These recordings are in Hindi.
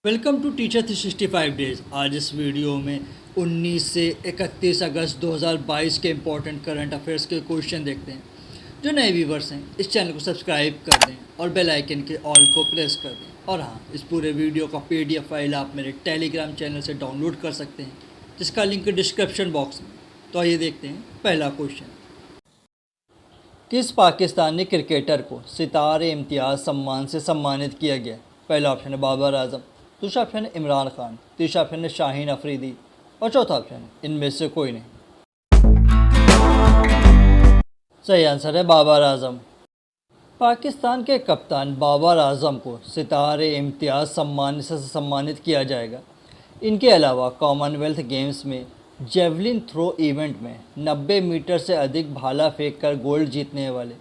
Welcome to teacher 365 days. आज इस वीडियो में 19 से 31 अगस्त 2022 के इम्पोर्टेंट करंट अफेयर्स के क्वेश्चन देखते हैं। जो नए व्यूवर्स हैं इस चैनल को सब्सक्राइब कर दें और बेल आइकन के ऑल को प्रेस कर दें। और हाँ, इस पूरे वीडियो का PDF फाइल आप मेरे टेलीग्राम चैनल से डाउनलोड कर सकते हैं, जिसका लिंक डिस्क्रिप्शन बॉक्स में। तो आइए देखते हैं पहला क्वेश्चन। किस पाकिस्तानी क्रिकेटर को सितारे इम्तियाज़ सम्मान से सम्मानित किया गया? पहला ऑप्शन है बाबर आजम, दूसरा ऑप्शन है इमरान खान, तीसरा ऑप्शन है शाहीन अफरीदी और चौथा ऑप्शन है इनमें से कोई नहीं। सही आंसर है बाबर आजम। पाकिस्तान के कप्तान बाबर आजम को सितारे इम्तियाज़ सम्मान से सम्मानित किया जाएगा। इनके अलावा कॉमनवेल्थ गेम्स में जेवलिन थ्रो इवेंट में 90 मीटर से अधिक भाला फेंक कर गोल्ड जीतने वाले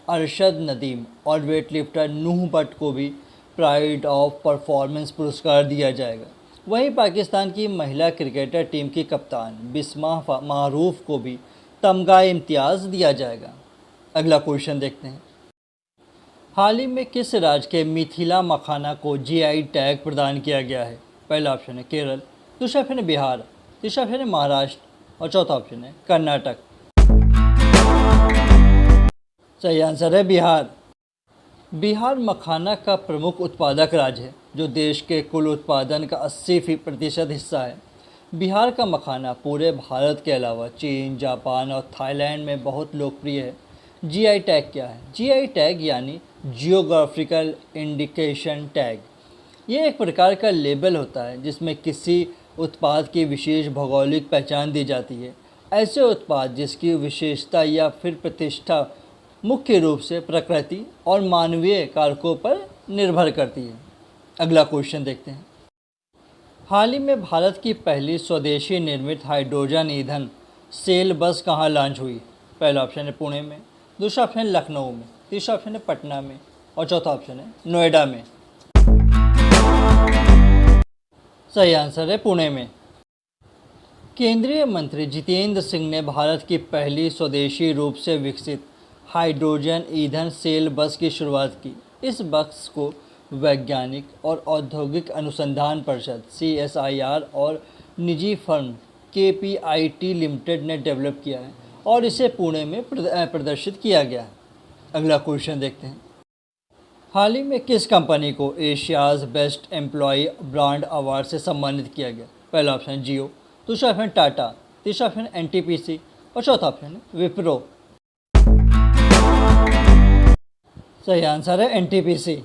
अरशद नदीम और वेटलिफ्टर नूह भट्ट को भी प्राइड ऑफ परफॉर्मेंस पुरस्कार दिया जाएगा। वहीं पाकिस्तान की महिला क्रिकेटर टीम की कप्तान बिस्मा मारूफ को भी तमगा इम्तियाज़ दिया जाएगा। अगला क्वेश्चन देखते हैं। हाल ही में किस राज्य के मिथिला मखाना को GI टैग प्रदान किया गया है? पहला ऑप्शन है केरल, दूसरा ऑप्शन है बिहार, तीसरा ऑप्शन है महाराष्ट्र और चौथा ऑप्शन है कर्नाटक। सही आंसर है बिहार। बिहार मखाना का प्रमुख उत्पादक राज्य है, जो देश के कुल उत्पादन का 80% हिस्सा है। बिहार का मखाना पूरे भारत के अलावा चीन, जापान और थाईलैंड में बहुत लोकप्रिय है। GI टैग क्या है? GI टैग यानी जियोग्राफिकल इंडिकेशन टैग। ये एक प्रकार का लेबल होता है जिसमें किसी उत्पाद की विशेष भौगोलिक पहचान दी जाती है। ऐसे उत्पाद जिसकी विशेषता या फिर प्रतिष्ठा मुख्य रूप से प्रकृति और मानवीय कारकों पर निर्भर करती है। अगला क्वेश्चन देखते हैं। हाल ही में भारत की पहली स्वदेशी निर्मित हाइड्रोजन ईंधन सेल बस कहाँ लॉन्च हुई? पहला ऑप्शन है पुणे में, दूसरा ऑप्शन है लखनऊ में, तीसरा ऑप्शन है पटना में और चौथा ऑप्शन है नोएडा में। सही आंसर है पुणे में। केंद्रीय मंत्री जितेंद्र सिंह ने भारत की पहली स्वदेशी रूप से विकसित हाइड्रोजन ईंधन सेल बस की शुरुआत की। इस बस को वैज्ञानिक और औद्योगिक अनुसंधान परिषद CSIR और निजी फर्म KPIT लिमिटेड ने डेवलप किया है और इसे पुणे में प्रदर्शित किया गया है। अगला क्वेश्चन देखते हैं। हाल ही में किस कंपनी को Asia's best employ brand award से सम्मानित किया गया? पहला ऑप्शन जियो, दूसरा ऑप्शन टाटा, तीसरा ऑप्शन NTPC और चौथा ऑप्शन विप्रो। सही आंसर है NTPC।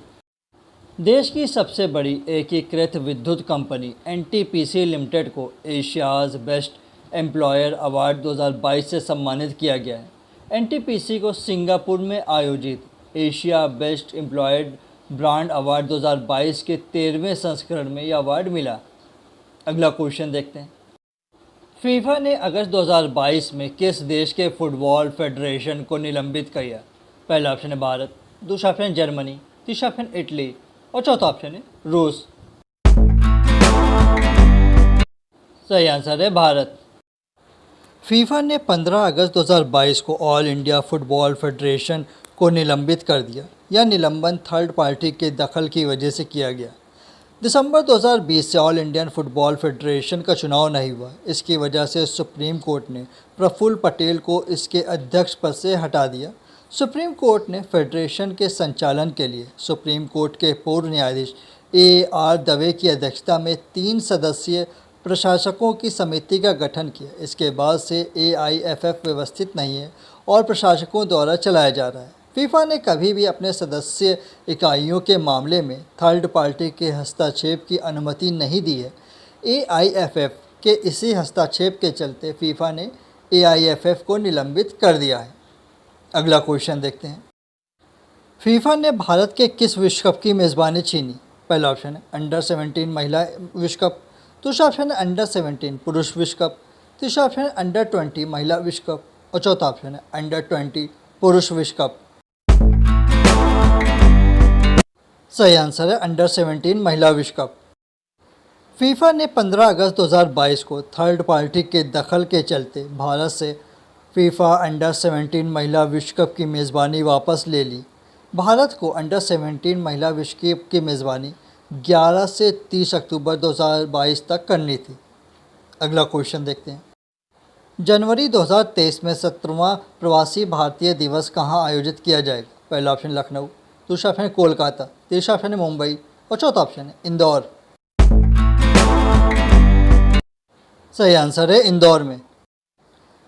देश की सबसे बड़ी एकीकृत विद्युत कंपनी NTPC लिमिटेड को एशियाज़ बेस्ट एम्प्लॉयर अवार्ड 2022 से सम्मानित किया गया है। NTPC को सिंगापुर में आयोजित Asia best employed brand award 2022 के 13वें संस्करण में यह अवार्ड मिला। अगला क्वेश्चन देखते हैं। फीफा ने अगस्त 2022 में किस देश के फुटबॉल फेडरेशन को निलंबित किया? पहला ऑप्शन है भारत, दूसरा ऑप्शन जर्मनी, तीसरा ऑप्शन इटली और चौथा ऑप्शन है रूस। सही आंसर है भारत। फीफा ने 15 अगस्त 2022 को ऑल इंडिया फुटबॉल फेडरेशन को निलंबित कर दिया। यह निलंबन थर्ड पार्टी के दखल की वजह से किया गया। दिसंबर 2020 से ऑल इंडियन फुटबॉल फेडरेशन का चुनाव नहीं हुआ। इसकी वजह से सुप्रीम कोर्ट ने प्रफुल्ल पटेल को इसके अध्यक्ष पद से हटा दिया। सुप्रीम कोर्ट ने फेडरेशन के संचालन के लिए सुप्रीम कोर्ट के पूर्व न्यायाधीश AR दवे की अध्यक्षता में 3 सदस्यीय प्रशासकों की समिति का गठन किया। इसके बाद से AIFF व्यवस्थित नहीं है और प्रशासकों द्वारा चलाया जा रहा है। फीफा ने कभी भी अपने सदस्य इकाइयों के मामले में थर्ड पार्टी के हस्तक्षेप की अनुमति नहीं दी है। AIFF के इसी हस्तक्षेप के चलते फीफा ने AIFF को निलंबित कर दिया है। अगला क्वेश्चन देखते हैं। फीफा ने भारत के किस विश्व कप की मेज़बानी छीनी? पहला ऑप्शन है अंडर-17 महिला विश्व कप, दूसरा ऑप्शन है अंडर-17 पुरुष विश्व कप, तीसरा ऑप्शन है अंडर-20 महिला विश्व कप और चौथा ऑप्शन है अंडर-20 पुरुष विश्व कप। सही आंसर है अंडर-17 महिला विश्व कप। फीफा ने 15 अगस्त 2022 को थर्ड पार्टी के दखल के चलते भारत से फीफा अंडर-17 महिला विश्व कप की मेज़बानी वापस ले ली। भारत को अंडर-17 महिला विश्व कप की मेज़बानी 11 से 30 अक्टूबर 2022 तक करनी थी। अगला क्वेश्चन देखते हैं। जनवरी 2023 में 17वां प्रवासी भारतीय दिवस कहाँ आयोजित किया जाएगा? पहला ऑप्शन लखनऊ, दूसरा ऑप्शन है कोलकाता, तीसरा ऑप्शन है मुंबई और चौथा ऑप्शन है इंदौर। सही आंसर है इंदौर में।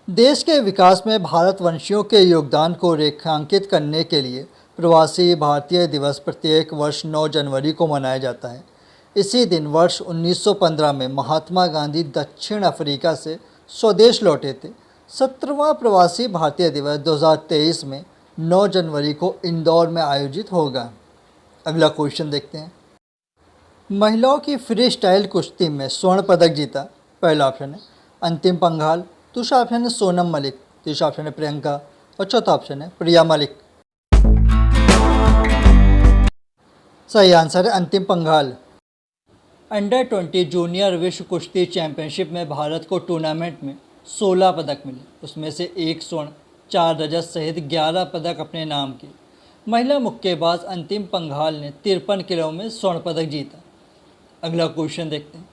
देश के विकास में भारतवंशियों के योगदान को रेखांकित करने के लिए प्रवासी भारतीय दिवस प्रत्येक वर्ष 9 जनवरी को मनाया जाता है। इसी दिन वर्ष 1915 में महात्मा गांधी दक्षिण अफ्रीका से स्वदेश लौटे थे। 17वां प्रवासी भारतीय दिवस 2023 में 9 जनवरी को इंदौर में आयोजित होगा। अगला क्वेश्चन देखते हैं। महिलाओं की फ्री स्टाइल कुश्ती में स्वर्ण पदक जीता। पहला ऑप्शन है अंतिम पंघाल, दूसरा ऑप्शन है सोनम मलिक, तीसरा ऑप्शन है प्रियंका और चौथा ऑप्शन है प्रिया मलिक। सही आंसर है अंतिम पंघाल। अंडर 20 जूनियर विश्व कुश्ती चैंपियनशिप में भारत को टूर्नामेंट में 16 पदक मिले। उसमें से 1 स्वर्ण, 4 रजत सहित 11 पदक अपने नाम किए। महिला मुक्केबाज अंतिम पंघाल ने 53 किलो में स्वर्ण पदक जीता। अगला क्वेश्चन देखते हैं।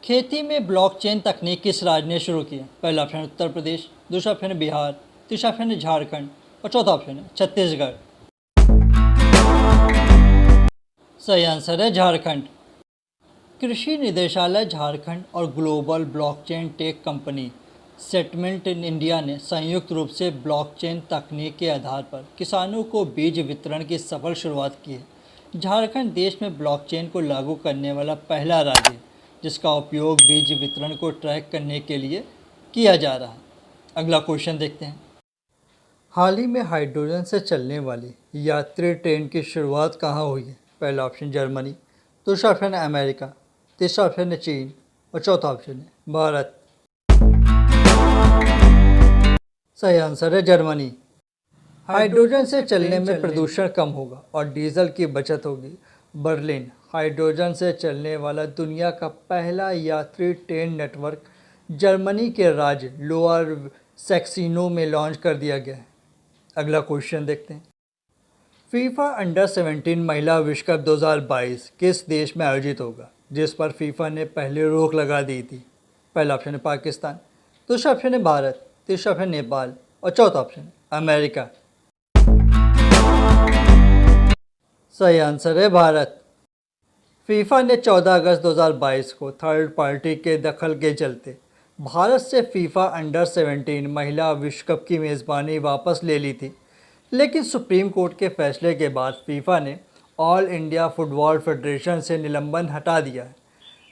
खेती में ब्लॉकचेन तकनीक किस राज्य ने शुरू किया? पहला ऑप्शन उत्तर प्रदेश, दूसरा ऑप्शन है बिहार, तीसरा ऑप्शन है झारखंड और चौथा ऑप्शन है छत्तीसगढ़। सही आंसर है झारखंड। कृषि निदेशालय झारखंड और global blockchain tech company settlement in India ने संयुक्त रूप से ब्लॉकचेन तकनीक के आधार पर किसानों को बीज वितरण की सफल शुरुआत की है। झारखंड देश में ब्लॉकचेन को लागू करने वाला पहला राज्य है जिसका उपयोग बीज वितरण को ट्रैक करने के लिए किया जा रहा है। अगला क्वेश्चन देखते हैं। हाल ही में हाइड्रोजन से चलने वाली यात्री ट्रेन की शुरुआत कहाँ हुई है? पहला ऑप्शन जर्मनी, दूसरा ऑप्शन है अमेरिका, तीसरा ऑप्शन है चीन और चौथा ऑप्शन है भारत। सही आंसर है जर्मनी। हाइड्रोजन से चलने में प्रदूषण कम होगा और डीजल की बचत होगी। बर्लिन हाइड्रोजन से चलने वाला दुनिया का पहला यात्री ट्रेन नेटवर्क जर्मनी के राज्य लोअर सैक्सिनो में लॉन्च कर दिया गया है। अगला क्वेश्चन देखते हैं। फीफा अंडर 17 महिला विश्व कप 2022 किस देश में आयोजित होगा, जिस पर फीफा ने पहले रोक लगा दी थी? पहला ऑप्शन है पाकिस्तान, दूसरा ऑप्शन है भारत, तीसरा ऑप्शन नेपाल और चौथा ऑप्शन अमेरिका। सही आंसर है भारत। फीफा ने 14 अगस्त 2022 को थर्ड पार्टी के दखल के चलते भारत से फीफा अंडर 17 महिला विश्व कप की मेज़बानी वापस ले ली थी, लेकिन सुप्रीम कोर्ट के फैसले के बाद फीफा ने ऑल इंडिया फुटबॉल फेडरेशन से निलंबन हटा दिया है।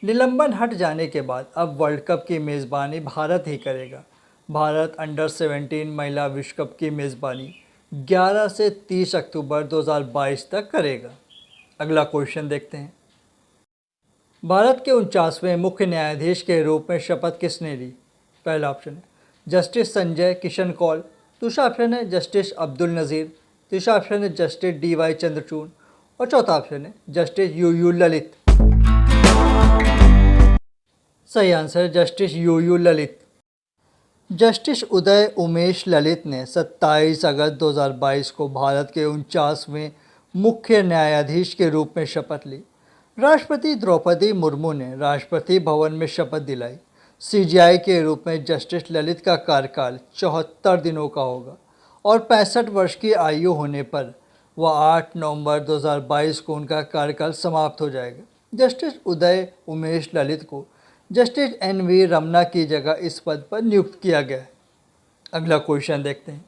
निलंबन हट जाने के बाद अब वर्ल्ड कप की मेज़बानी भारत ही करेगा। भारत अंडर 17 महिला विश्व कप की मेज़बानी 11 से 30 अक्टूबर 2022 तक करेगा। अगला क्वेश्चन देखते हैं। भारत के 49वें मुख्य न्यायाधीश के रूप में शपथ किसने ली? पहला ऑप्शन है जस्टिस संजय किशन कौल, दूसरा ऑप्शन है जस्टिस अब्दुल नज़ीर, तीसरा ऑप्शन है जस्टिस DY चंद्रचूड़ और चौथा ऑप्शन है जस्टिस UU ललित। सही आंसर है justice UU Lalit. Justice Uday Umesh Lalit ने 27 अगस्त 2022 को भारत के 49वें मुख्य न्यायाधीश के रूप में शपथ ली। राष्ट्रपति द्रौपदी मुर्मू ने राष्ट्रपति भवन में शपथ दिलाई। CJI के रूप में जस्टिस ललित का कार्यकाल 74 दिनों का होगा और 65 वर्ष की आयु होने पर वह 8 नवंबर 2022 को उनका कार्यकाल समाप्त हो जाएगा। जस्टिस उदय उमेश ललित को जस्टिस NV रमना की जगह इस पद पर नियुक्त किया गया है। अगला क्वेश्चन देखते हैं।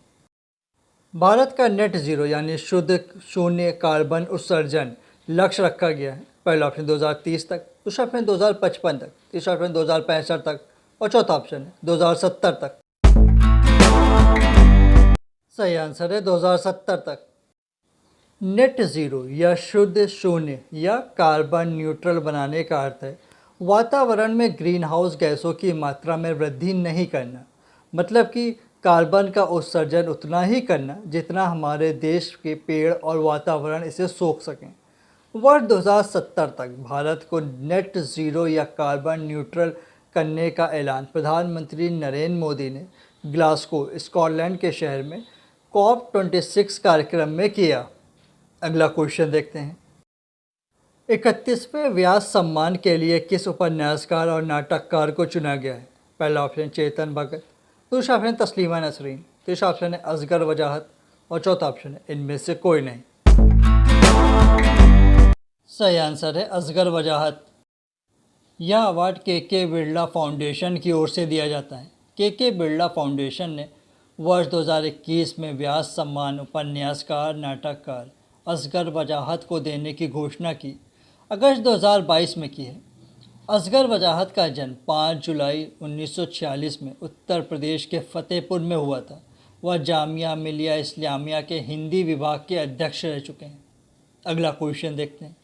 भारत का नेट ज़ीरो यानी शुद्ध शून्य कार्बन उत्सर्जन लक्ष्य रखा गया है। पहला ऑप्शन 2030 तक, दूसरा ऑप्शन 2055 तक, तीसरा ऑप्शन 2065 तक और चौथा ऑप्शन है 2070 तक। सही आंसर है 2070 तक। नेट ज़ीरो या शुद्ध शून्य या कार्बन न्यूट्रल बनाने का अर्थ है वातावरण में ग्रीन हाउस गैसों की मात्रा में वृद्धि नहीं करना, मतलब कि कार्बन का उत्सर्जन उतना ही करना जितना हमारे देश के पेड़ और वातावरण इसे सोख सकें। वर्ष 2070 तक भारत को नेट ज़ीरो या कार्बन न्यूट्रल करने का ऐलान प्रधानमंत्री नरेंद्र मोदी ने ग्लासगो स्कॉटलैंड के शहर में COP26 कार्यक्रम में किया। अगला क्वेश्चन देखते हैं। 31वें व्यास सम्मान के लिए किस उपन्यासकार और नाटककार को चुना गया है? पहला ऑप्शन चेतन भगत, दूसरा ऑप्शन तस्लीमा नसरीन, तीसरा ऑप्शन है असगर वजाहत और चौथा ऑप्शन है इनमें से कोई नहीं। सही आंसर है असगर वजाहत। यह अवार्ड के बिरला फाउंडेशन की ओर से दिया जाता है। के बिरला फाउंडेशन ने वर्ष 2021 में व्यास सम्मान उपन्यासकार नाटककार असगर वजाहत को देने की घोषणा की अगस्त 2022 में की है। असगर वजाहत का जन्म 5 जुलाई 1946 में उत्तर प्रदेश के फतेहपुर में हुआ था। वह जामिया मिलिया इस्लामिया के हिंदी विभाग के अध्यक्ष रह चुके हैं। अगला क्वेश्चन देखते हैं।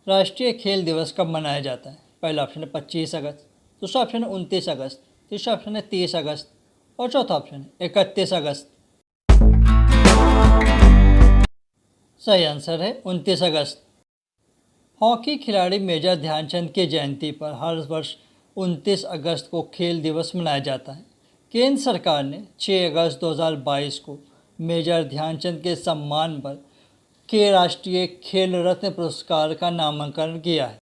राष्ट्रीय खेल दिवस कब मनाया जाता है? पहला ऑप्शन है 25 अगस्त, दूसरा ऑप्शन है 29 अगस्त, तीसरा ऑप्शन है 30 अगस्त और चौथा ऑप्शन है 31 अगस्त। सही आंसर है 29 अगस्त। हॉकी खिलाड़ी मेजर ध्यानचंद की जयंती पर हर वर्ष 29 अगस्त को खेल दिवस मनाया जाता है। केंद्र सरकार ने 6 अगस्त 2022 को मेजर ध्यानचंद के सम्मान पर के राष्ट्रीय खेल रत्न पुरस्कार का नामांकन किया है।